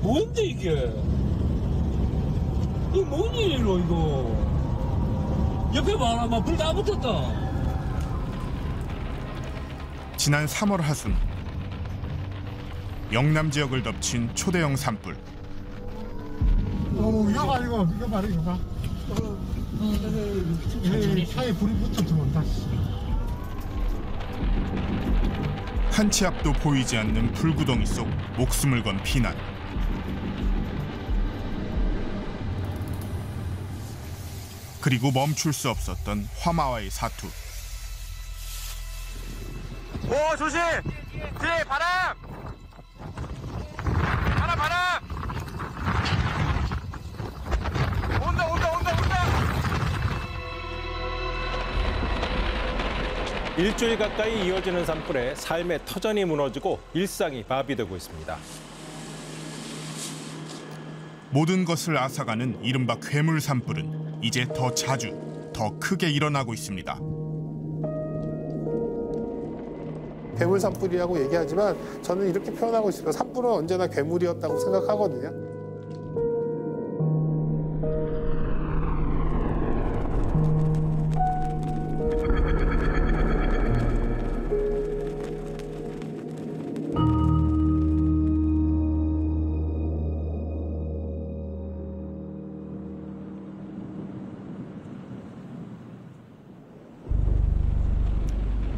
뭔데 이게? 이거 뭔 일이로 이거? 옆에 봐라, 막 불 다 붙었다. 지난 3월 하순 영남 지역을 덮친 초대형 산불. 이거 봐, 이거 봐라, 이거 봐. 차에 불이 붙어 들어온다. 한 치 앞도 보이지 않는 불구덩이 속 목숨을 건 피난. 그리고 멈출 수 없었던 화마와의 사투. 오, 조심! 뒤에 바람! 바람! 온다! 일주일 가까이 이어지는 산불에 삶의 터전이 무너지고 일상이 마비되고 있습니다. 모든 것을 앗아가는 이른바 괴물 산불은 이제 더 자주, 더 크게 일어나고 있습니다. 괴물 산불이라고 얘기하지만 저는 이렇게 표현하고 싶어요. 산불은 언제나 괴물이었다고 생각하거든요.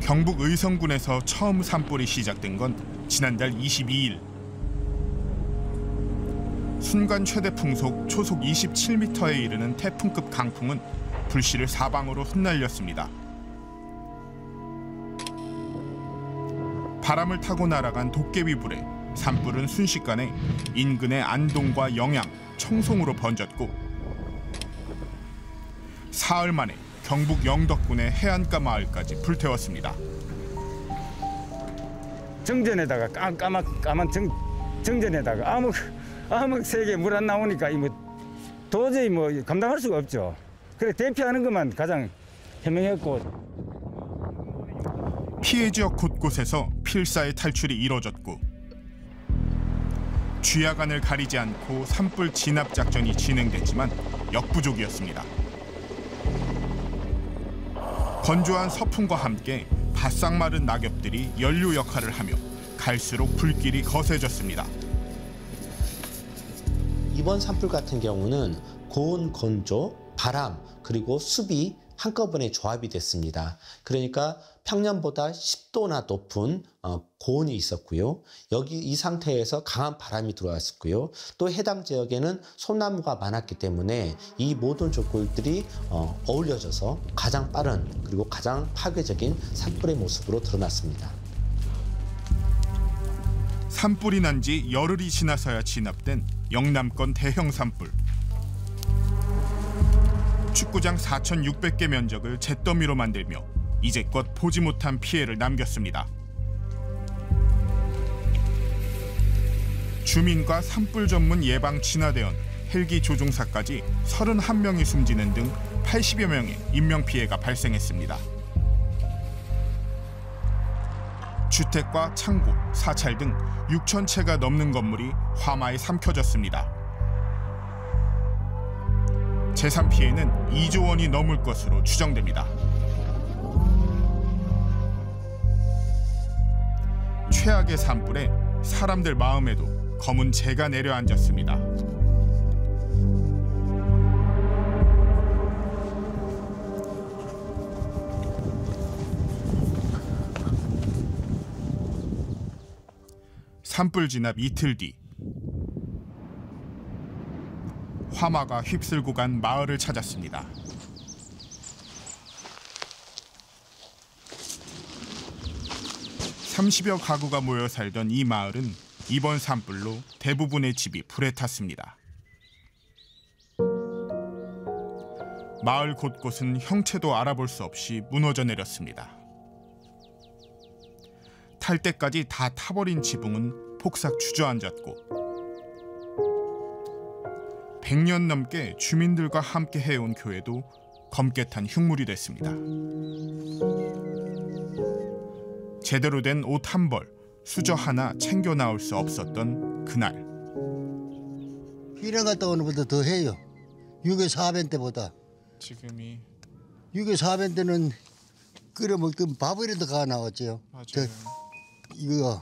경북 의성군에서 처음 산불이 시작된 건 지난달 22일. 순간 최대 풍속 초속 27m에 이르는 태풍급 강풍은 불씨를 사방으로 흩날렸습니다. 바람을 타고 날아간 도깨비불에 산불은 순식간에 인근의 안동과 영양, 청송으로 번졌고 사흘 만에 경북 영덕군의 해안가 마을까지 불태웠습니다. 정전에다가 까만 정전에다가 아무 세게 물 안 나오니까 도저히 감당할 수가 없죠. 그래 대피하는 것만 가장 현명했고. 피해 지역 곳곳에서 필사의 탈출이 이뤄졌고 쥐야간을 가리지 않고 산불 진압 작전이 진행됐지만 역부족이었습니다. 건조한 서풍과 함께 바싹 마른 낙엽들이 연료 역할을 하며 갈수록 불길이 거세졌습니다. 이번 산불 같은 경우는 고온, 건조, 바람, 그리고 습이 한꺼번에 조합이 됐습니다. 그러니까 평년보다 10도나 높은 고온이 있었고요. 이 상태에서 강한 바람이 들어왔었고요. 또 해당 지역에는 소나무가 많았기 때문에 이 모든 조건들이 어울려져서 가장 빠른 그리고 가장 파괴적인 산불의 모습으로 드러났습니다. 산불이 난 지 열흘이 지나서야 진압된 영남권 대형 산불. 축구장 4,600개 면적을 잿더미로 만들며 이제껏 보지 못한 피해를 남겼습니다. 주민과 산불 전문 예방 진화대원, 헬기 조종사까지 31명이 숨지는 등 80여 명의 인명피해가 발생했습니다. 주택과 창고, 사찰 등 6,000채가 넘는 건물이 화마에 삼켜졌습니다. 재산 피해는 2조 원이 넘을 것으로 추정됩니다. 최악의 산불에 사람들 마음에도 검은 재가 내려앉았습니다. 산불 진압 이틀 뒤 화마가 휩쓸고 간 마을을 찾았습니다. (30여) 가구가 모여 살던 이 마을은 이번 산불로 대부분의 집이 불에 탔습니다. 마을 곳곳은 형체도 알아볼 수 없이 무너져 내렸습니다. 탈 때까지 다 타버린 지붕은 폭삭 주저앉았고 100년 넘게 주민들과 함께 해온 교회도 검게 탄 흉물이 됐습니다. 제대로 된 옷 한 벌, 수저 하나 챙겨 나올 수 없었던 그날. 피난 갔다 오는 것보다 더 해요. 6월 4변 때보다. 지금이 6월 4변 때는 끓여 먹던 밥이라도 가 나왔죠. 맞아요. 이거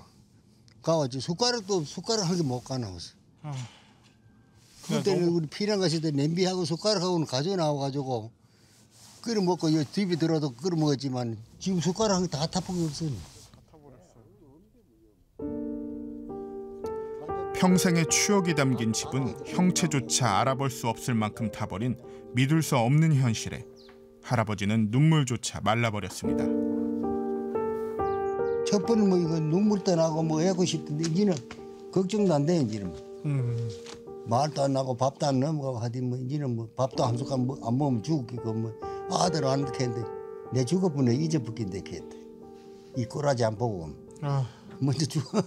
가왔지. 숟가락 한 개 못 가 나왔어. 그때는 우리 피난 갔을 때 냄비하고 숟가락하고는 가져 나와가지고 끓여 먹고 이 집에 들어도 끓여 먹었지만 지금 숟가락 한 개 다 타먹이 없어요. 평생의 추억이 담긴 집은 형체조차 알아볼 수 없을 만큼 타버린 믿을 수 없는 현실에 할아버지는 눈물조차 말라버렸습니다. 첫 번은 뭐 이거 눈물도 나고 뭐 하고 싶은데 이제는 걱정도 안 돼 이제는. 말도 안 나고 밥도 안 넘어가고 하더니 뭐 이제는 뭐 밥도 한 숟갈 뭐 안 먹으면 죽겠고 뭐 아들 안 했는데 내 죽어보네 이제 붙긴데 했대. 이 꼬라지 안 보고 먼저 죽어.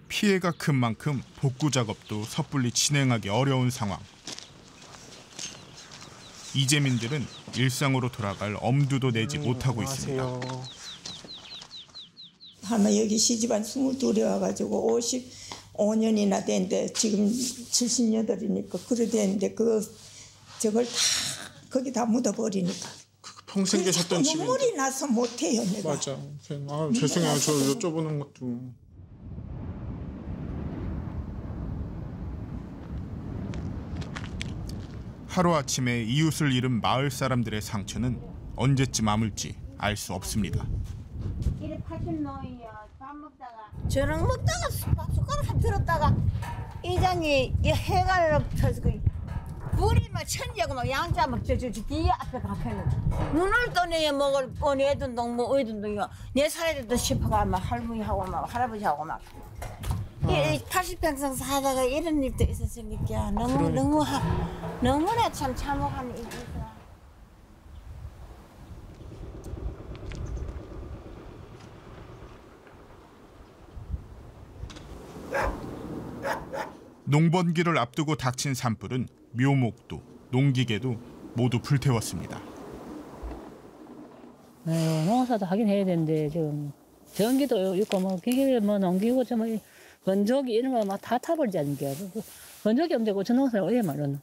피해가 큰 만큼 복구 작업도 섣불리 진행하기 어려운 상황. 이재민들은 일상으로 돌아갈 엄두도 내지 못하고 있습니다. 할머니 여기 시집한 22에 와가지고 55년이나 됐는데 지금 78이니까 그래 됐는데 저걸 다 거기 다 묻어버리니까 평생 계셨던 집인데. 눈물이 나서 못해요 내가. 맞아. 아, 죄송해요. 저 여쭤보는 것도. 하루아침에 이웃을 잃은 마을 사람들의 상처는 언제쯤 아물지 알 수 없습니다. 저녁 먹다가 숟가락 한 들었다가 이장이 해가를 펴서 불이 막 천지하고 막 양자 막 저 뒤에 앞에 가펴는 눈을 떠내야 먹을 뻔해든 동 뭐 어이든 동이요 내 살에도 싶어가 막 할머니하고 막 할아버지하고 막 80평생 살다가 이런 일도 있었으니까 너무나 참 참혹한 일이다. 농번기를 앞두고 닥친 산불은 묘목도 농기계도 모두 불태웠습니다. 농사도 하긴 해야 되는데 지금 전기도 있고 뭐 기계 뭐 농기고 좀 건조기 이런 거 막 다 타버리지 않는겨. 건조기 없는데 고쳐 농사를 어디에 말로는.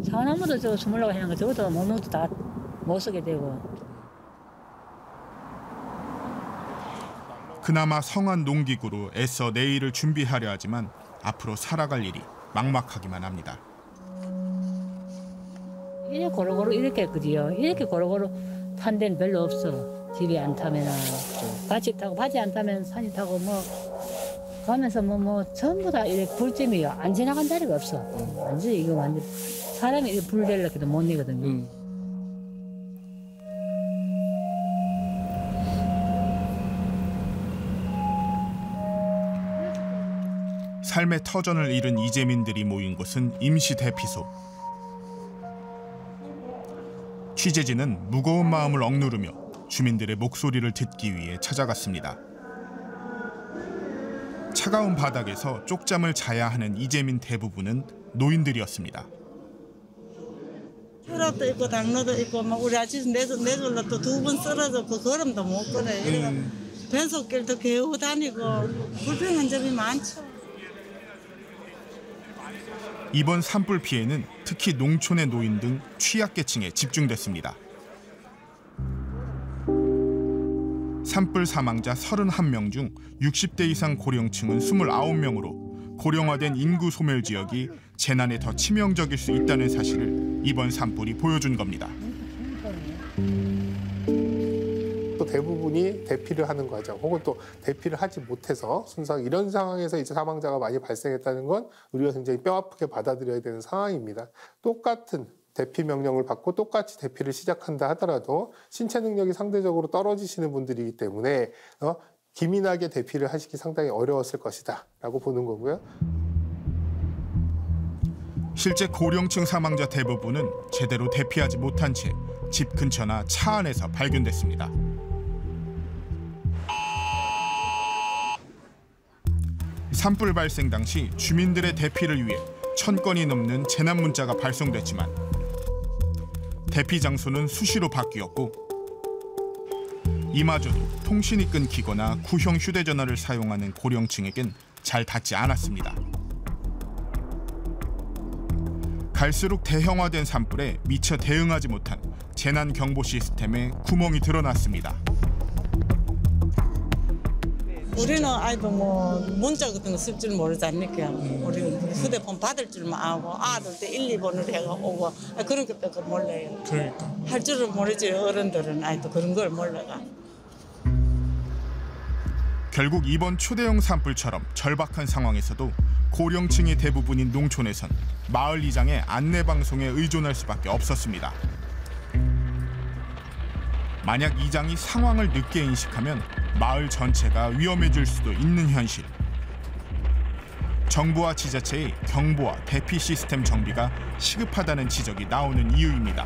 사나무도 저 주물라고 하는 거 저것도 목록도 다 못 쓰게 되고. 그나마 성한 농기구로 애써 내일을 준비하려 하지만 앞으로 살아갈 일이 막막하기만 합니다. 이렇게 고루고루 이렇게 그지요. 이렇게 고루고루 탄 데는 별로 없어. 집이 안 타면 밭이 타고 밭이 안 타면 산이 타고 뭐 가면서 뭐 전부 다 이렇게 불찜이요. 안 지나간 자리가 없어. 완전히 이거 완전 사람이 이렇게 불 내려고 해도 못 내거든요. 삶의 터전을 잃은 이재민들이 모인 곳은 임시 대피소. 취재진은 무거운 마음을 억누르며 주민들의 목소리를 듣기 위해 찾아갔습니다. 차가운 바닥에서 쪽잠을 자야 하는 이재민 대부분은 노인들이었습니다. 혈압도 있고 당뇨도 있고 막 우리 아침 내줄러 또 2번 쓰러졌고 걸음도 못 걸어요. 변속길도 겨우 다니고 불편한 점이 많죠. 이번 산불 피해는 특히 농촌의 노인 등 취약계층에 집중됐습니다. 산불 사망자 31명 중 60대 이상 고령층은 29명으로 고령화된 인구 소멸 지역이 재난에 더 치명적일 수 있다는 사실을 이번 산불이 보여준 겁니다. 또 대부분이 대피를 하는 과정 혹은 또 대피를 하지 못해서 순상 이런 상황에서 이제 사망자가 많이 발생했다는 건 우리가 굉장히 뼈아프게 받아들여야 되는 상황입니다. 똑같은 대피 명령을 받고 똑같이 대피를 시작한다 하더라도 신체 능력이 상대적으로 떨어지시는 분들이기 때문에 기민하게 대피를 하시기 상당히 어려웠을 것이다 라고 보는 거고요. 실제 고령층 사망자 대부분은 제대로 대피하지 못한 채 집 근처나 차 안에서 발견됐습니다. 산불 발생 당시 주민들의 대피를 위해 1000건이 넘는 재난 문자가 발송됐지만 대피 장소는 수시로 바뀌었고 이마저도 통신이 끊기거나 구형 휴대전화를 사용하는 고령층에겐 잘 닿지 않았습니다. 갈수록 대형화된 산불에 미처 대응하지 못한 재난 경보 시스템에 구멍이 드러났습니다. 우리는 아이도 뭐 문자 같은 거 쓸 줄 모르지 않니까. 우리는 휴대폰 받을 줄만 알고 아들도 1, 2번으로 해가 오고 그런 것밖에 몰라요. 그러니까. 할 줄은 모르지 어른들은 아이도 그런 걸 몰라가. 결국 이번 초대형 산불처럼 절박한 상황에서도 고령층이 대부분인 농촌에선 마을 이장의 안내 방송에 의존할 수밖에 없었습니다. 만약 이장이 상황을 늦게 인식하면 마을 전체가 위험해질 수도 있는 현실. 정부와 지자체의 경보와 대피 시스템 정비가 시급하다는 지적이 나오는 이유입니다.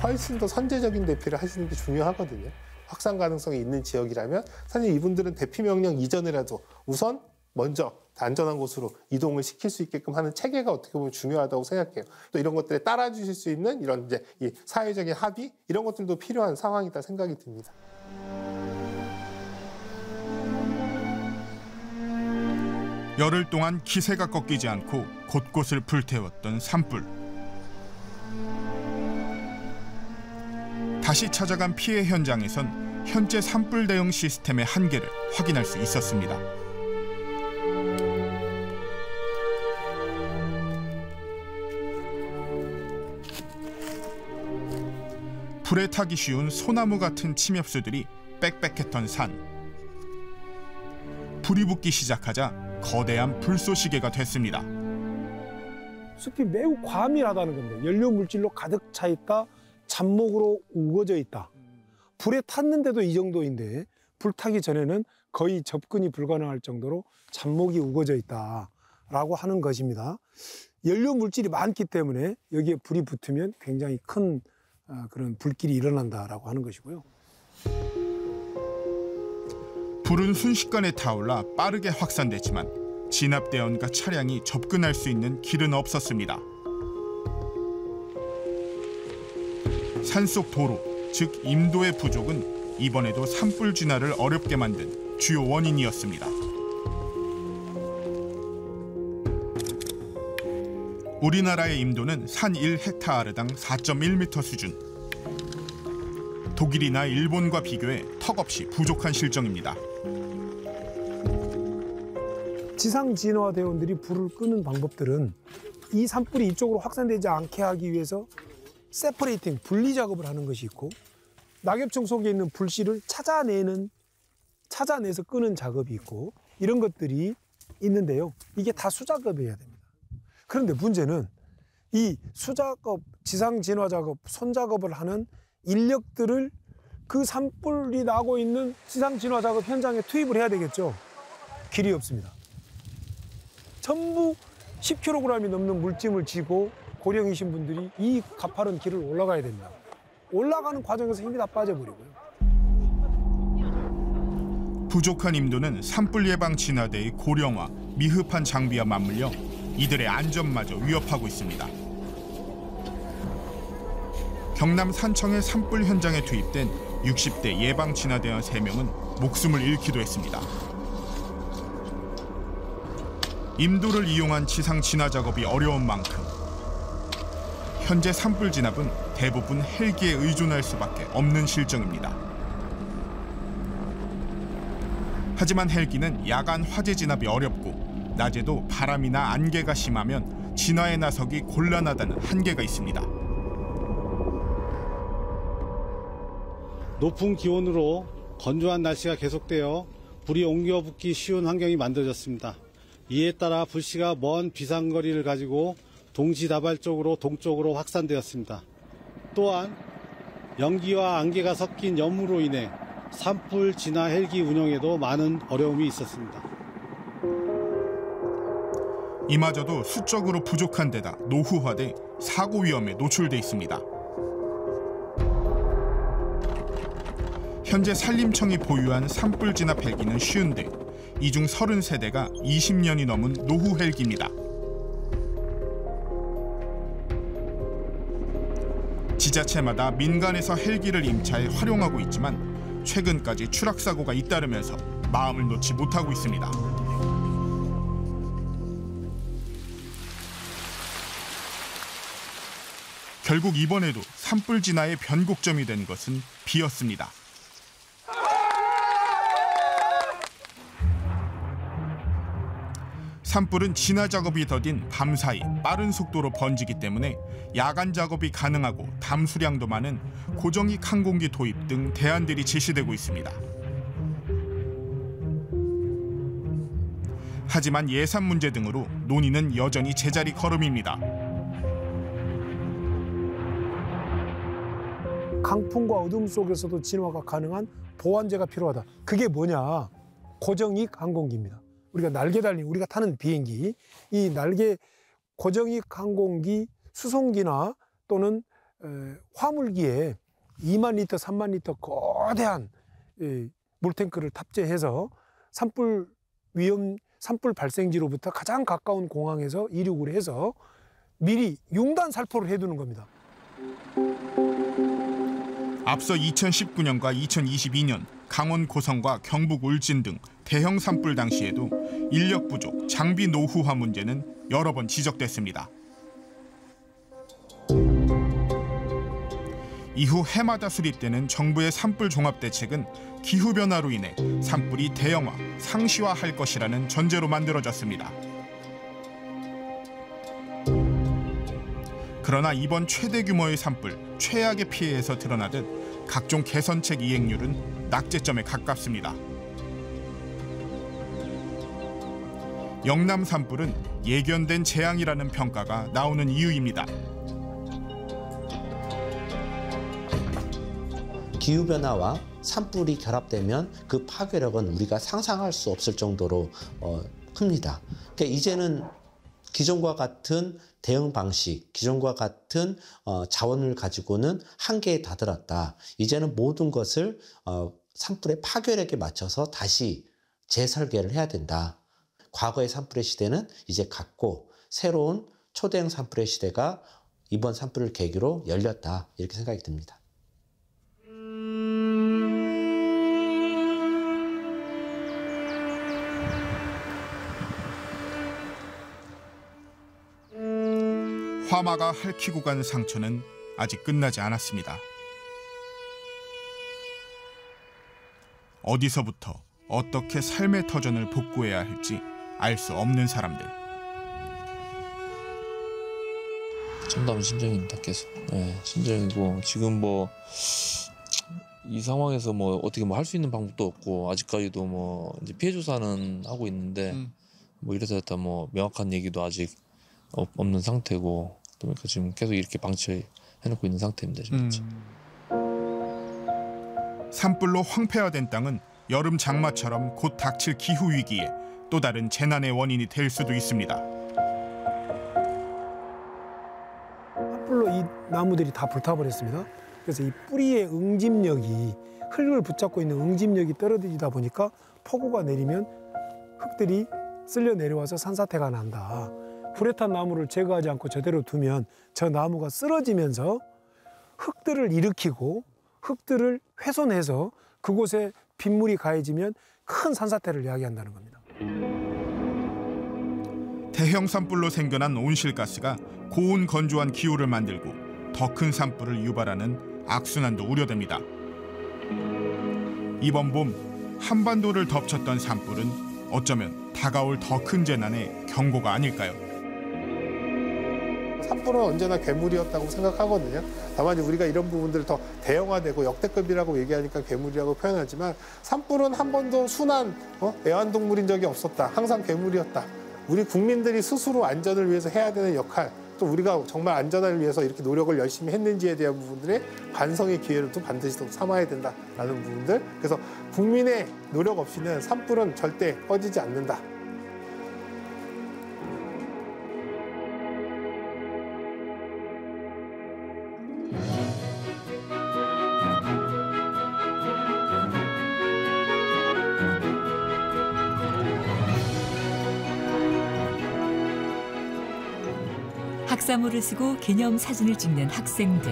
훨씬 더 선제적인 대피를 하시는 게 중요하거든요. 확산 가능성이 있는 지역이라면 사실 이분들은 대피 명령 이전이라도 우선 먼저 안전한 곳으로 이동을 시킬 수 있게끔 하는 체계가 어떻게 보면 중요하다고 생각해요. 또 이런 것들에 따라주실 수 있는 이런 이제 이 사회적인 합의 이런 것들도 필요한 상황이다 생각이 듭니다. 열흘 동안 기세가 꺾이지 않고 곳곳을 불태웠던 산불. 다시 찾아간 피해 현장에선 현재 산불 대응 시스템의 한계를 확인할 수 있었습니다. 불에 타기 쉬운 소나무 같은 침엽수들이 빽빽했던 산. 불이 붙기 시작하자 거대한 불쏘시개가 됐습니다. 숲이 매우 과밀하다는 겁니다. 연료 물질로 가득 차 있다, 잡목으로 우거져 있다. 불에 탔는데도 이 정도인데 불타기 전에는 거의 접근이 불가능할 정도로 잡목이 우거져 있다라고 하는 것입니다. 연료 물질이 많기 때문에 여기에 불이 붙으면 굉장히 큰 그런 불길이 일어난다라고 하는 것이고요. 불은 순식간에 타올라 빠르게 확산됐지만 진압대원과 차량이 접근할 수 있는 길은 없었습니다. 산속 도로, 즉 임도의 부족은 이번에도 산불 진화를 어렵게 만든 주요 원인이었습니다. 우리나라의 임도는 산 1헥타르당 4.1m 수준. 독일이나 일본과 비교해 턱없이 부족한 실정입니다. 지상 진화 대원들이 불을 끄는 방법들은 이 산불이 이쪽으로 확산되지 않게 하기 위해서 세퍼레이팅, 분리 작업을 하는 것이 있고 낙엽청 속에 있는 불씨를 찾아내서 끄는 작업이 있고 이런 것들이 있는데요. 이게 다 수작업이어야 됩니다. 그런데 문제는 이 수작업, 지상 진화 작업, 손작업을 하는 인력들을 그 산불이 나고 있는 지상 진화 작업 현장에 투입을 해야 되겠죠. 길이 없습니다. 전부 10kg이 넘는 물짐을 지고 고령이신 분들이 이 가파른 길을 올라가야 됩니다. 올라가는 과정에서 힘이 다 빠져버리고요. 부족한 임도는 산불 예방 진화대의 고령화, 미흡한 장비와 맞물려 이들의 안전마저 위협하고 있습니다. 경남 산청의 산불 현장에 투입된 60대 예방 진화대원 3명은 목숨을 잃기도 했습니다. 임도를 이용한 지상 진화 작업이 어려운 만큼 현재 산불 진압은 대부분 헬기에 의존할 수밖에 없는 실정입니다. 하지만 헬기는 야간 화재 진압이 어렵고 낮에도 바람이나 안개가 심하면 진화에 나서기 곤란하다는 한계가 있습니다. 높은 기온으로 건조한 날씨가 계속되어 불이 옮겨 붙기 쉬운 환경이 만들어졌습니다. 이에 따라 불씨가 먼 비상거리를 가지고 동시다발적으로 동쪽으로 확산되었습니다. 또한 연기와 안개가 섞인 연무로 인해 산불 진화 헬기 운영에도 많은 어려움이 있었습니다. 이마저도 수적으로 부족한 데다 노후화돼 사고 위험에 노출돼 있습니다. 현재 산림청이 보유한 산불 진압 헬기는 50대, 이 중 33대가 20년이 넘은 노후 헬기입니다. 지자체마다 민간에서 헬기를 임차해 활용하고 있지만 최근까지 추락 사고가 잇따르면서 마음을 놓지 못하고 있습니다. 결국 이번에도 산불 진화의 변곡점이 된 것은 비였습니다. 산불은 진화 작업이 더딘 밤사이 빠른 속도로 번지기 때문에 야간 작업이 가능하고 담수량도 많은 고정익 항공기 도입 등 대안들이 제시되고 있습니다. 하지만 예산 문제 등으로 논의는 여전히 제자리 걸음입니다. 강풍과 어둠 속에서도 진화가 가능한 보완제가 필요하다. 그게 뭐냐? 고정익 항공기입니다. 우리가 날개 달린 우리가 타는 비행기, 이 날개 고정익 항공기 수송기나 또는 화물기에 2만 리터, 3만 리터 거대한 물탱크를 탑재해서 산불 발생지로부터 가장 가까운 공항에서 이륙을 해서 미리 융단 살포를 해두는 겁니다. 앞서 2019년과 2022년 강원 고성과 경북 울진 등 대형 산불 당시에도 인력 부족, 장비 노후화 문제는 여러 번 지적됐습니다. 이후 해마다 수립되는 정부의 산불 종합대책은 기후변화로 인해 산불이 대형화, 상시화할 것이라는 전제로 만들어졌습니다. 그러나 이번 최대 규모의 산불, 최악의 피해에서 드러나듯 각종 개선책 이행률은 낙제점에 가깝습니다. 영남 산불은 예견된 재앙이라는 평가가 나오는 이유입니다. 기후변화와 산불이 결합되면 그 파괴력은 우리가 상상할 수 없을 정도로 큽니다. 그러니까 이제는 기존과 같은 대응 방식, 기존과 같은 자원을 가지고는 한계에 다다랐다. 이제는 모든 것을 산불의 파괴력에 맞춰서 다시 재설계를 해야 된다. 과거의 산불의 시대는 이제 갔고 새로운 초대형 산불의 시대가 이번 산불을 계기로 열렸다. 이렇게 생각이 듭니다. 화마가 핥히고 간 상처는 아직 끝나지 않았습니다. 어디서부터 어떻게 삶의 터전을 복구해야 할지 알 수 없는 사람들. 참담한 심정입니다. 계속. 네, 심정이고 지금 뭐 이 상황에서 뭐 어떻게 뭐 할 수 있는 방법도 없고 아직까지도 뭐 이제 피해 조사는 하고 있는데 뭐 이래서 일단 뭐 명확한 얘기도 아직 없는 상태고 그러니까 지금 계속 이렇게 방치해놓고 있는 상태입니다. 지금. 산불로 황폐화된 땅은 여름 장마처럼 곧 닥칠 기후 위기에 또 다른 재난의 원인이 될 수도 있습니다. 산불로 이 나무들이 다 불타버렸습니다. 그래서 이 뿌리의 응집력이 흙을 붙잡고 있는 응집력이 떨어지다 보니까 폭우가 내리면 흙들이 쓸려 내려와서 산사태가 난다. 불에 탄 나무를 제거하지 않고 저대로 두면 저 나무가 쓰러지면서 흙들을 일으키고 흙들을 훼손해서 그곳에 빗물이 가해지면 큰 산사태를 야기한다는 겁니다. 대형 산불로 생겨난 온실가스가 고온 건조한 기후를 만들고 더 큰 산불을 유발하는 악순환도 우려됩니다. 이번 봄 한반도를 덮쳤던 산불은 어쩌면 다가올 더 큰 재난의 경고가 아닐까요? 산불은 언제나 괴물이었다고 생각하거든요. 다만 우리가 이런 부분들을 더 대형화되고 역대급이라고 얘기하니까 괴물이라고 표현하지만 산불은 한 번도 순한 애완동물인 적이 없었다. 항상 괴물이었다. 우리 국민들이 스스로 안전을 위해서 해야 되는 역할, 또 우리가 정말 안전을 위해서 이렇게 노력을 열심히 했는지에 대한 부분들의 반성의 기회를 또 반드시 또 삼아야 된다라는 부분들. 그래서 국민의 노력 없이는 산불은 절대 꺼지지 않는다. 학사모를 쓰고 기념사진을 찍는 학생들.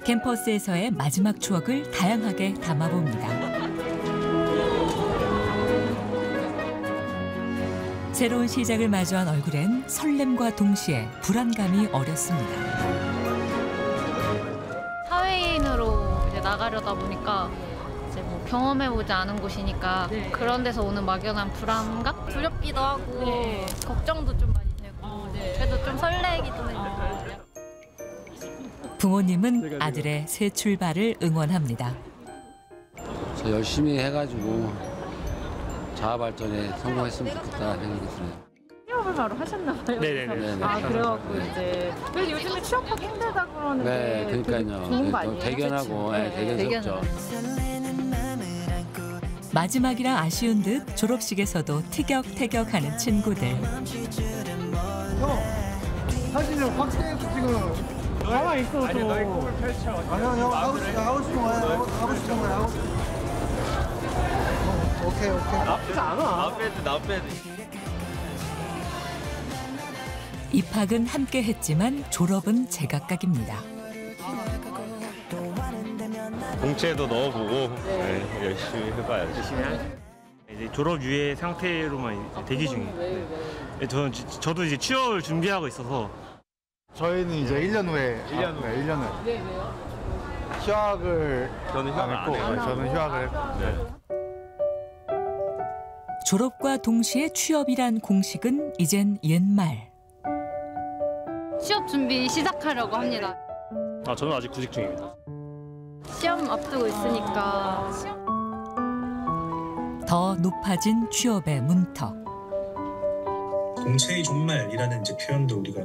캠퍼스에서의 마지막 추억을 다양하게 담아봅니다. 새로운 시작을 마주한 얼굴엔 설렘과 동시에 불안감이 어렸습니다. 사회인으로 이제 나가려다 보니까 이제 뭐 경험해보지 않은 곳이니까 그런 데서 오는 막연한 불안감? 두렵기도 하고 걱정도 좀 많이 되고 그래도 좀 설레기도 해요. 부모님은 아들의 새 출발을 응원합니다. 저 열심히 해가지고 자아 발전에 성공했으면 좋겠다 생각이 드네요. 취업을 바로 하셨나 봐요. 네네네. 아 그래갖고 이제 왜 요즘에 취업하기 힘들다 그러는데 네, 그러니까요. 좋은 거 아니에요? 대견하고 대견스럽죠. 마지막이라 아쉬운 듯 졸업식에서도 티격태격하는 친구들. 사진 좀 확대해서 지금 가만히 있어. 아니 너의 꿈을 펼쳐. 형 하고 싶은 거야. 하고 싶은 거야. 오케이. 나쁘지 않아. 나 빼드. 입학은 함께 했지만 졸업은 제각각입니다. 공채도 넣어보고 열심히 해봐야지. 이제 졸업 유예 상태로만 이제 대기 중이에요. 저도 이제 취업을 준비하고 있어서. 저희는 이제 1년 후에 1년 후에. 네, 왜요? 휴학을 저는 휴학 안 해요. 저는 휴학을. 졸업과 동시에 취업이란 공식은 이젠 옛말. 취업 준비 시작하려고 합니다. 저는 아직 구직 중입니다. 시험 앞두고 있으니까. 더 높아진 취업의 문턱. 공채의 종말이라는 이제 표현도 우리가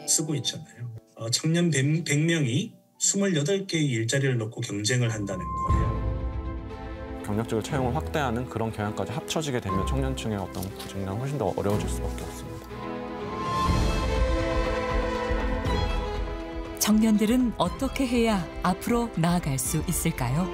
쓰고 있잖아요. 청년 100명이 28개의 일자리를 놓고 경쟁을 한다는 거예요. 경력직을 채용을 확대하는 그런 경향까지 합쳐지게 되면 청년층의 어떤 구직난은 훨씬 더 어려워질 수밖에 없습니다. 청년들은 어떻게 해야 앞으로 나아갈 수 있을까요?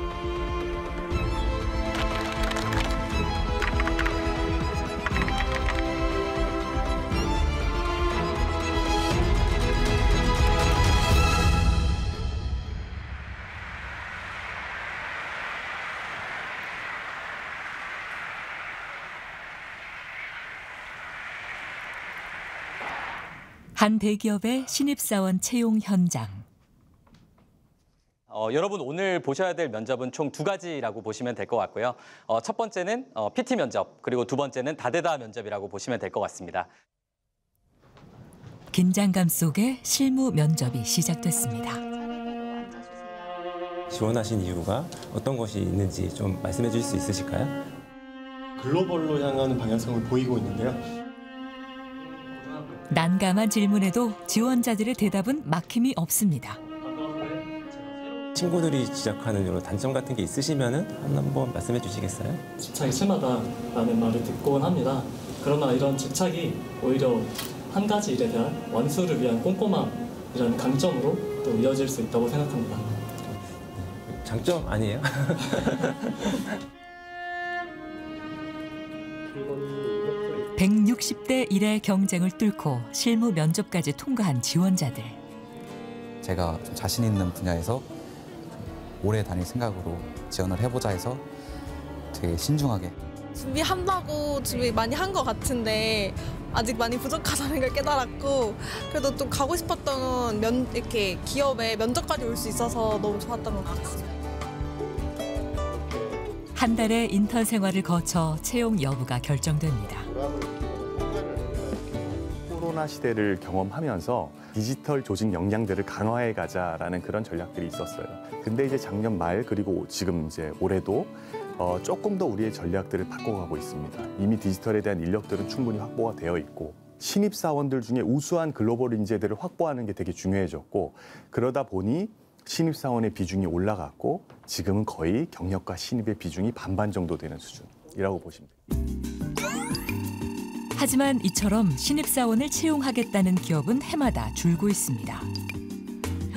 한 대기업의 신입사원 채용 현장. 여러분 오늘 보셔야 될 면접은 총 2가지라고 보시면 될 것 같고요. 첫 번째는 PT 면접, 그리고 두 번째는 다대다 면접이라고 보시면 될 것 같습니다. 긴장감 속에 실무 면접이 시작됐습니다. 지원하신 이유가 어떤 것이 있는지 좀 말씀해 주실 수 있으실까요? 글로벌로 향하는 방향성을 보이고 있는데요. 난감한 질문에도 지원자들의 대답은 막힘이 없습니다. 친구들이 지적하는 이런 단점 같은 게 있으시면은 한번 말씀해 주시겠어요? 집착이 심하다라는 말을 듣곤 합니다. 그러나 이런 집착이 오히려 한 가지 일에 대한 완수를 위한 꼼꼼함이라는 강점으로 또 이어질 수 있다고 생각합니다. 장점 아니에요? (160대 1의) 경쟁을 뚫고 실무 면접까지 통과한 지원자들. 제가 좀 자신 있는 분야에서 오래 다닐 생각으로 지원을 해보자 해서 되게 신중하게. 준비한다고 준비 많이 한 것 같은데 아직 많이 부족하다는 걸 깨달았고, 그래도 좀 가고 싶었던 이렇게 기업에 면접까지 올 수 있어서 너무 좋았던 것 같습니다. 한 달의 인턴 생활을 거쳐 채용 여부가 결정됩니다. 코로나 시대를 경험하면서 디지털 조직 역량들을 강화해 가자라는 그런 전략들이 있었어요. 근데 이제 작년 말 그리고 지금 이제 올해도 조금 더 우리의 전략들을 바꿔가고 있습니다. 이미 디지털에 대한 인력들은 충분히 확보가 되어 있고 신입사원들 중에 우수한 글로벌 인재들을 확보하는 게 되게 중요해졌고, 그러다 보니 신입사원의 비중이 올라갔고 지금은 거의 경력과 신입의 비중이 반반 정도 되는 수준이라고 보시면 됩니다. 하지만 이처럼 신입사원을 채용하겠다는 기업은 해마다 줄고 있습니다.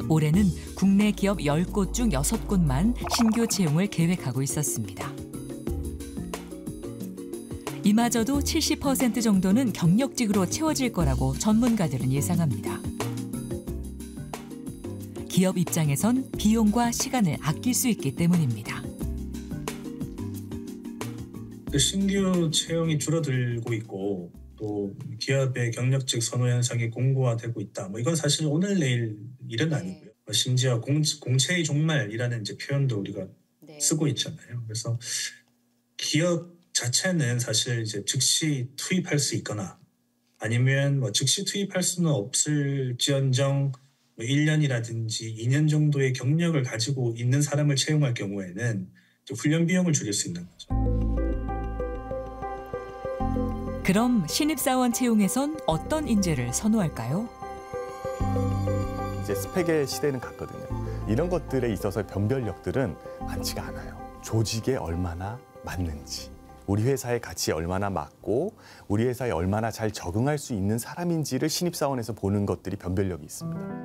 올해는 국내 기업 10곳 중 6곳만 신규 채용을 계획하고 있었습니다. 이마저도 70% 정도는 경력직으로 채워질 거라고 전문가들은 예상합니다. 기업 입장에선 비용과 시간을 아낄 수 있기 때문입니다. 신규 채용이 줄어들고 있고 또 기업의 경력직 선호 현상이 공고화되고 있다. 이건 사실 오늘 내일 일은 아니고요. 심지어 공채의 종말이라는 이제 표현도 우리가 쓰고 있잖아요. 그래서 기업 자체는 사실 이제 즉시 투입할 수 있거나 아니면 즉시 투입할 수는 없을지언정 1년이라든지 2년 정도의 경력을 가지고 있는 사람을 채용할 경우에는 훈련 비용을 줄일 수 있는 거죠. 그럼 신입사원 채용에선 어떤 인재를 선호할까요? 이제 스펙의 시대는 갔거든요. 이런 것들에 있어서 변별력들은 많지가 않아요. 조직에 얼마나 맞는지, 우리 회사의 가치에 얼마나 맞고 우리 회사에 얼마나 잘 적응할 수 있는 사람인지를 신입사원에서 보는 것들이 변별력이 있습니다.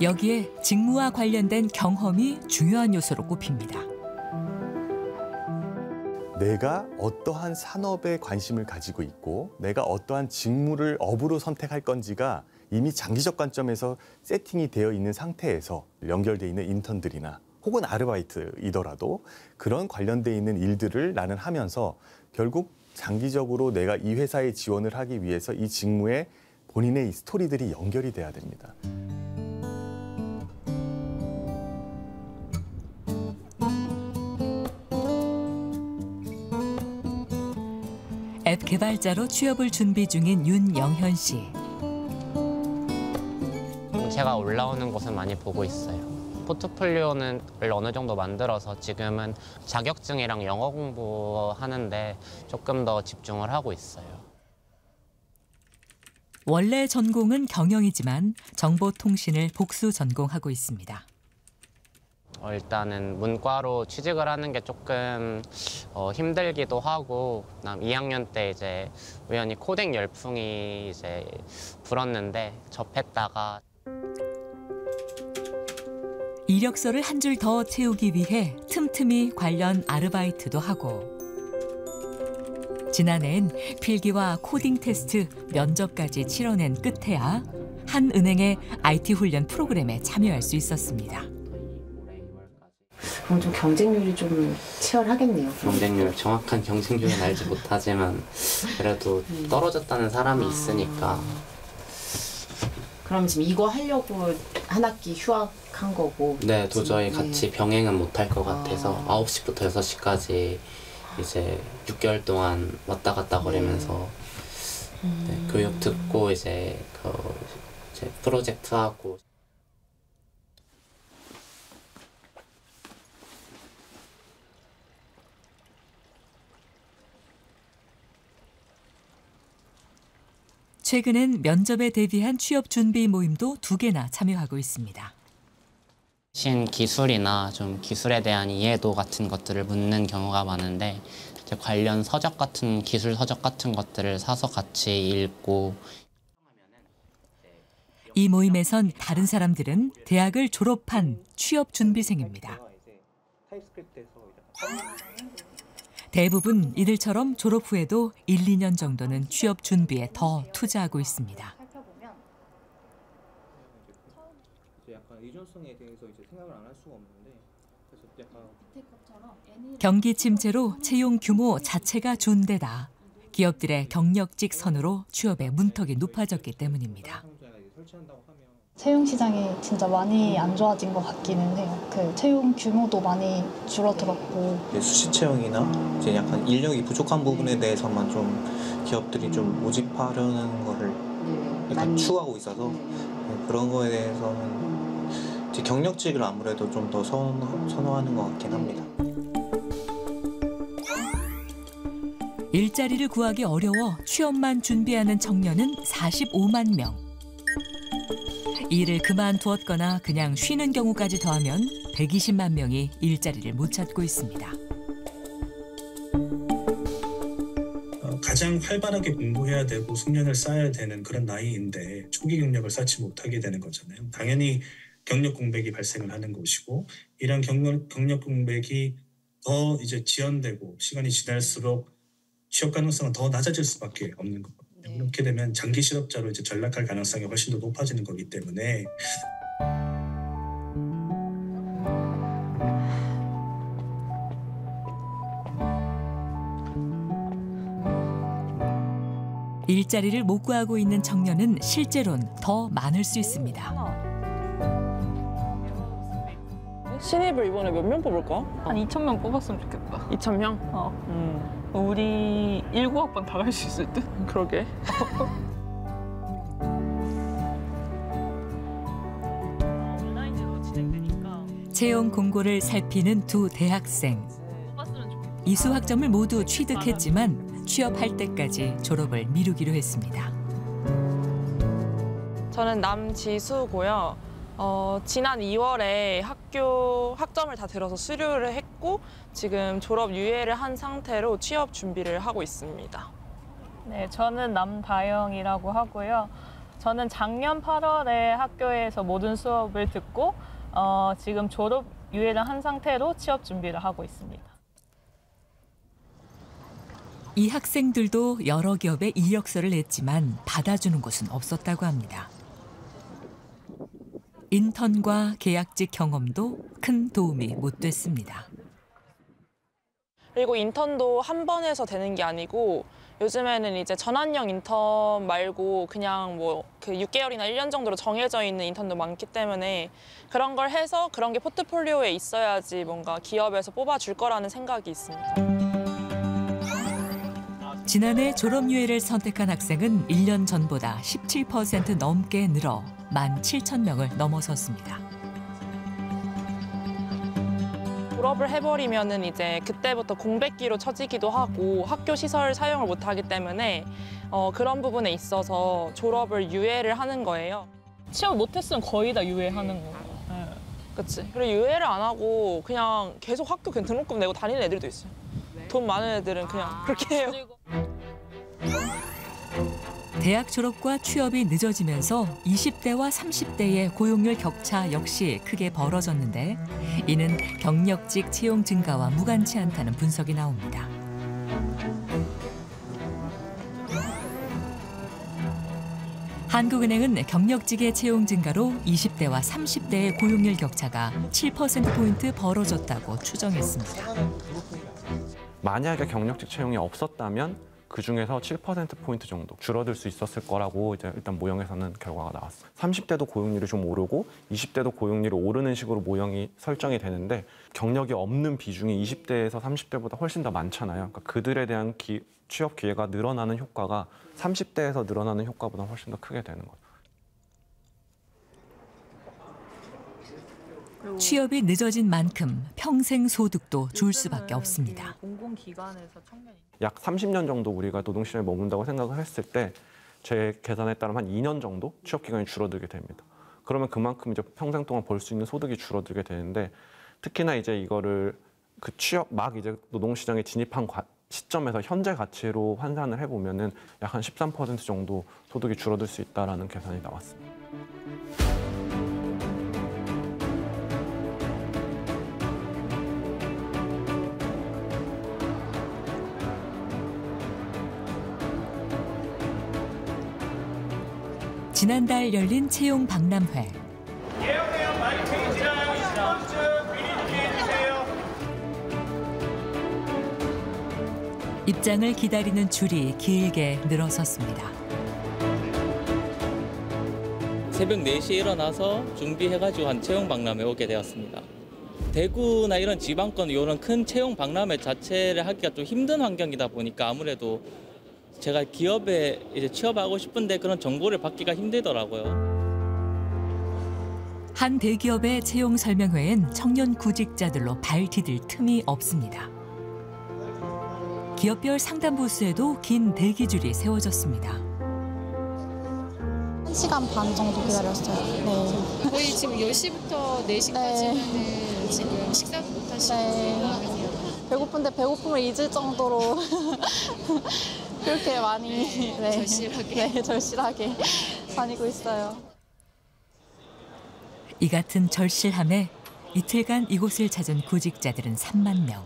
여기에 직무와 관련된 경험이 중요한 요소로 꼽힙니다. 내가 어떠한 산업에 관심을 가지고 있고 내가 어떠한 직무를 업으로 선택할 건지가 이미 장기적 관점에서 세팅이 되어 있는 상태에서 연결되어 있는 인턴들이나 혹은 아르바이트이더라도 그런 관련되어 있는 일들을 나는 하면서 결국 장기적으로 내가 이 회사에 지원을 하기 위해서 이 직무에 본인의 이 스토리들이 연결이 돼야 됩니다. 앱 개발자로 취업을 준비 중인 윤영현 씨. 제가 올라오는 곳은 많이 보고 있어요. 포트폴리오를 어느 정도 만들어서 지금은 자격증이랑 영어 공부하는데 조금 더 집중을 하고 있어요. 원래 전공은 경영이지만 정보통신을 복수 전공하고 있습니다. 일단은 문과로 취직을 하는 게 조금 힘들기도 하고 2학년 때 이제 우연히 코딩 열풍이 이제 불었는데 접했다가 이력서를 한 줄 더 채우기 위해 틈틈이 관련 아르바이트도 하고 지난해엔 필기와 코딩 테스트, 면접까지 치러낸 끝에야 한 은행의 IT 훈련 프로그램에 참여할 수 있었습니다. 그럼 좀 경쟁률이 좀 치열하겠네요. 정확한 경쟁률은 알지 못하지만 그래도 떨어졌다는 사람이 있으니까. 그럼 지금 이거 하려고 한 학기 휴학한 거고? 네, 도저히 같이 병행은 못할 것 같아서 9시부터 6시까지 이제 6개월 동안 왔다 갔다 거리면서 교육 듣고 이제 프로젝트 하고. 최근엔 면접에 대비한 취업 준비 모임도 2개나 참여하고 있습니다. 기술이나 좀 기술에 대한 이해도 같은 것들을 묻는 경우가 많은데 이제 관련 서적 같은 기술 서적 같은 것들을 사서 같이 읽고. 이 모임에선 다른 사람들은 대학을 졸업한 취업 준비생입니다. 대부분 이들처럼 졸업 후에도 1, 2년 정도는 취업 준비에 더 투자하고 있습니다. 경기 침체로 채용 규모 자체가 준 데다 기업들의 경력직 선으로 취업의 문턱이 높아졌기 때문입니다. 채용 시장이 진짜 많이 안 좋아진 것 같기는 해요. 그 채용 규모도 많이 줄어들었고. 수시 채용이나 이제 약간 인력이 부족한 부분에 대해서만 좀 기업들이 좀 모집하려는 거를 약간 추구하고 있어서 그런 거에 대해서는 이제 경력직을 아무래도 좀 더 선호하는 것 같긴 합니다. 일자리를 구하기 어려워 취업만 준비하는 청년은 45만 명. 일을 그만두었거나 그냥 쉬는 경우까지 더하면 120만 명이 일자리를 못 찾고 있습니다. 가장 활발하게 공부해야 되고 숙련을 쌓아야 되는 그런 나이인데 초기 경력을 쌓지 못하게 되는 거잖아요. 당연히 경력 공백이 발생을 하는 것이고 이런 경력 공백이 더 이제 지연되고 시간이 지날수록 취업 가능성은 더 낮아질 수밖에 없는 거거든요. 그렇게 되면 장기 실업자로 이제 전락할 가능성이 훨씬 더 높아지는 거기 때문에 일자리를 못 구하고 있는 청년은 실제로는 더 많을 수 있습니다. 신입을 이번에 몇 명 뽑을까? 한 2,000명 뽑았으면 좋겠다. 2,000명? 우리 19학번 다 갈 수 있을 듯? 그러게. 채용 공고를 살피는 두 대학생. 이수 학점을 모두 취득했지만 취업할 때까지 졸업을 미루기로 했습니다. 저는 남지수고요. 지난 2월에 학점을 다 들어서 수료를 했고 지금 졸업 유예를 한 상태로 취업 준비를 하고 있습니다. 네, 저는 남다영이라고 하고요. 저는 작년 8월에 학교에서 모든 수업을 듣고 지금 졸업 유예를 한 상태로 취업 준비를 하고 있습니다. 이 학생들도 여러 기업에 이력서를 냈지만 받아주는 곳은 없었다고 합니다. 인턴과 계약직 경험도 큰 도움이 못 됐습니다. 그리고 인턴도 한 번 해서 되는 게 아니고 요즘에는 이제 전환형 인턴 말고 그냥 뭐 그 6개월이나 1년 정도로 정해져 있는 인턴도 많기 때문에 그런 걸 해서 그런 게 포트폴리오에 있어야지 뭔가 기업에서 뽑아줄 거라는 생각이 있습니다. 지난해 졸업유예를 선택한 학생은 1년 전보다 17% 넘게 늘어 17,000명을 넘어섰습니다. 졸업을 해버리면은 이제 그때부터 공백기로 처지기도 하고 학교 시설 사용을 못하기 때문에 그런 부분에 있어서 졸업을 유예를 하는 거예요. 취업 못했으면 거의 다 유예하는 거고. 네. 그치. 그리고 유예를 안 하고 그냥 계속 학교 그냥 등록금 내고 다니는 애들도 있어요. 돈 많은 애들은 그냥 그렇게 해요. 대학 졸업과 취업이 늦어지면서 20대와 30대의 고용률 격차 역시 크게 벌어졌는데 이는 경력직 채용 증가와 무관치 않다는 분석이 나옵니다. 한국은행은 경력직의 채용 증가로 20대와 30대의 고용률 격차가 7%포인트 벌어졌다고 추정했습니다. 만약에 경력직 채용이 없었다면 그중에서 7%포인트 정도 줄어들 수 있었을 거라고 이제 일단 모형에서는 결과가 나왔어요. 30대도 고용률이 좀 오르고 20대도 고용률이 오르는 식으로 모형이 설정이 되는데 경력이 없는 비중이 20대에서 30대보다 훨씬 더 많잖아요. 그러니까 그들에 대한 취업 기회가 늘어나는 효과가 30대에서 늘어나는 효과보다 훨씬 더 크게 되는 거죠. 취업이 늦어진 만큼 평생 소득도 줄 수밖에 없습니다. 공공기관에서 청년이 약 30년 정도 우리가 노동시장에 머문다고 생각을 했을 때 제 계산에 따르면 한 2년 정도 취업 기간이 줄어들게 됩니다. 그러면 그만큼 이제 평생 동안 벌 수 있는 소득이 줄어들게 되는데 특히나 이제 이거를 그 취업 막 이제 노동시장에 진입한 시점에서 현재 가치로 환산을 해보면은 약 한 13% 정도 소득이 줄어들 수 있다라는 계산이 나왔습니다. 지난달 열린 채용 박람회. 입장을 기다리는 줄이 길게 늘어섰습니다. 새벽 4시에 일어나서 준비해가지고 한 채용 박람회 오게 되었습니다. 대구나 이런 지방권 이런 큰 채용 박람회 자체를 하기가 좀 힘든 환경이다 보니까 아무래도 제가 기업에 이제 취업하고 싶은데 그런 정보를 받기가 힘들더라고요. 한 대기업의 채용 설명회엔 청년 구직자들로 발 디딜 틈이 없습니다. 기업별 상담 부스에도 긴 대기줄이 세워졌습니다. 1시간 반 정도 기다렸어요. 네. 거의 지금 10시부터 4시까지는 네. 지금 식사도 못 하시고 네. 배고픈데 배고픔을 잊을 정도로 그렇게 많이 네, 절실하게. 네, 절실하게 다니고 있어요. 이 같은 절실함에 이틀간 이곳을 찾은 구직자들은 3만 명.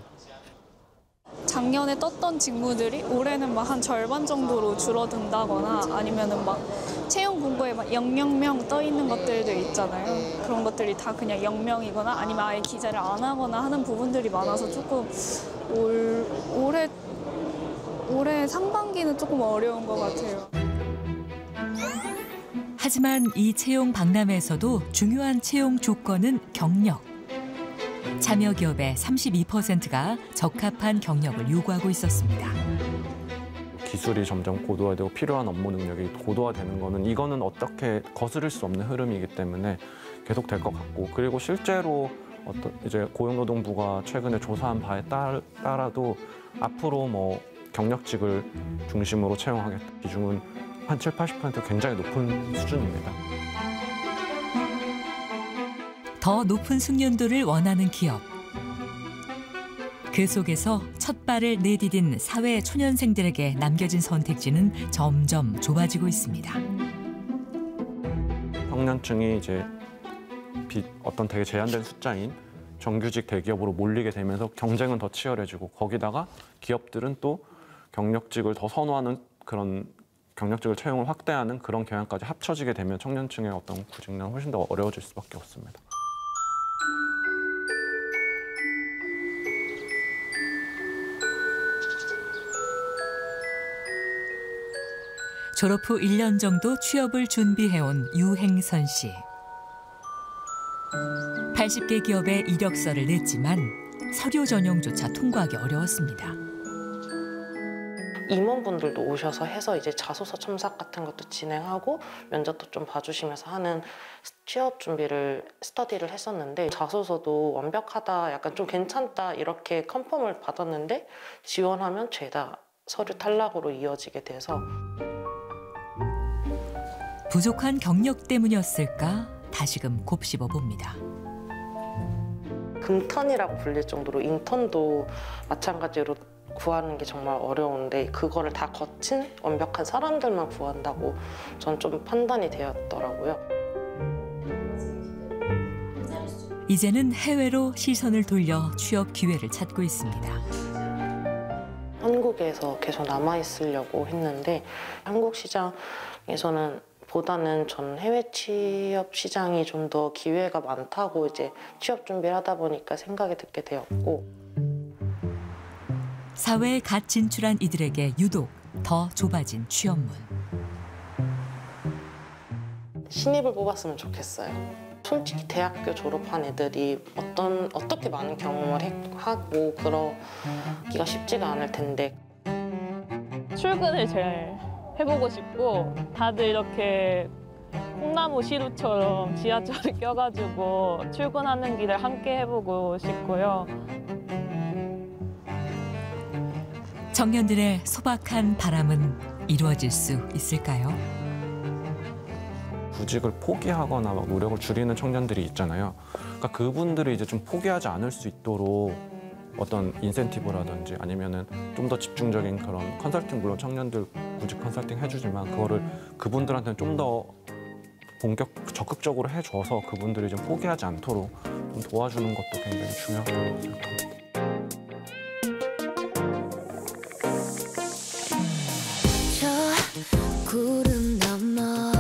작년에 떴던 직무들이 올해는 막 한 절반 정도로 줄어든다거나 아니면은 막 채용 공고에 막 0명 떠 있는 것들도 있잖아요. 그런 것들이 다 그냥 0명이거나 아니면 아예 기재를 안 하거나 하는 부분들이 많아서 조금 올해 상반기는 조금 어려운 것 같아요. 하지만 이 채용 박람회에서도 중요한 채용 조건은 경력. 참여 기업의 32%가 적합한 경력을 요구하고 있었습니다. 기술이 점점 고도화되고 필요한 업무 능력이 고도화되는 거는 이거는 어떻게 거스를 수 없는 흐름이기 때문에 계속 될 것 같고, 그리고 실제로 이제 고용노동부가 최근에 조사한 바에 따라도 앞으로 뭐 경력직을 중심으로 채용하겠다 비중은 한 70~80% 굉장히 높은 수준입니다. 더 높은 숙련도를 원하는 기업. 그 속에서 첫 발을 내디딘 사회 초년생들에게 남겨진 선택지는 점점 좁아지고 있습니다. 청년층이 이제 어떤 되게 제한된 숫자인 정규직 대기업으로 몰리게 되면서 경쟁은 더 치열해지고, 거기다가 기업들은 또 경력직을 더 선호하는 그런 경력직을 채용을 확대하는 그런 경향까지 합쳐지게 되면 청년층의 어떤 구직난은 훨씬 더 어려워질 수밖에 없습니다. 졸업 후 1년 정도 취업을 준비해온 유행선 씨. 80개 기업에 이력서를 냈지만 서류 전형조차 통과하기 어려웠습니다. 임원분들도 오셔서 해서 이제 자소서 첨삭 같은 것도 진행하고 면접도 좀 봐주시면서 하는 취업 준비를 스터디를 했었는데, 자소서도 완벽하다, 약간 좀 괜찮다 이렇게 컨펌을 받았는데 지원하면 죄다 서류 탈락으로 이어지게 돼서. 부족한 경력 때문이었을까 다시금 곱씹어 봅니다. 금턴이라고 불릴 정도로 인턴도 마찬가지로 구하는 게 정말 어려운데, 그거를 다 거친 완벽한 사람들만 구한다고 전 좀 판단이 되었더라고요. 이제는 해외로 시선을 돌려 취업 기회를 찾고 있습니다. 한국에서 계속 남아있으려고 했는데 한국 시장에서는 보다는 전 해외 취업 시장이 좀 더 기회가 많다고 이제 취업 준비를 하다 보니까 생각이 듣게 되었고, 사회에 갓 진출한 이들에게 유독 더 좁아진 취업문. 신입을 뽑았으면 좋겠어요. 솔직히 대학교 졸업한 애들이 어떻게 많은 경험을 하고 그러기가 쉽지가 않을 텐데. 출근을 제일 해보고 싶고, 다들 이렇게 콩나무 시루처럼 지하철에 껴가지고 출근하는 길을 함께 해보고 싶고요. 청년들의 소박한 바람은 이루어질 수 있을까요? 구직을 포기하거나 막 노력을 줄이는 청년들이 있잖아요. 그러니까 그분들이 이제 좀 포기하지 않을 수 있도록 어떤 인센티브라든지 아니면은 좀 더 집중적인 그런 컨설팅, 물론 청년들 구직 컨설팅 해주지만 그거를 그분들한테는 좀 더 적극적으로 해줘서 그분들이 좀 포기하지 않도록 좀 도와주는 것도 굉장히 중요하다고 생각합니다. 구름 넘어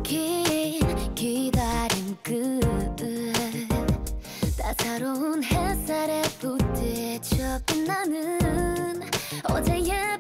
긴 기다림 끝 따사로운 햇살에 부딪혀 빛나는 어제의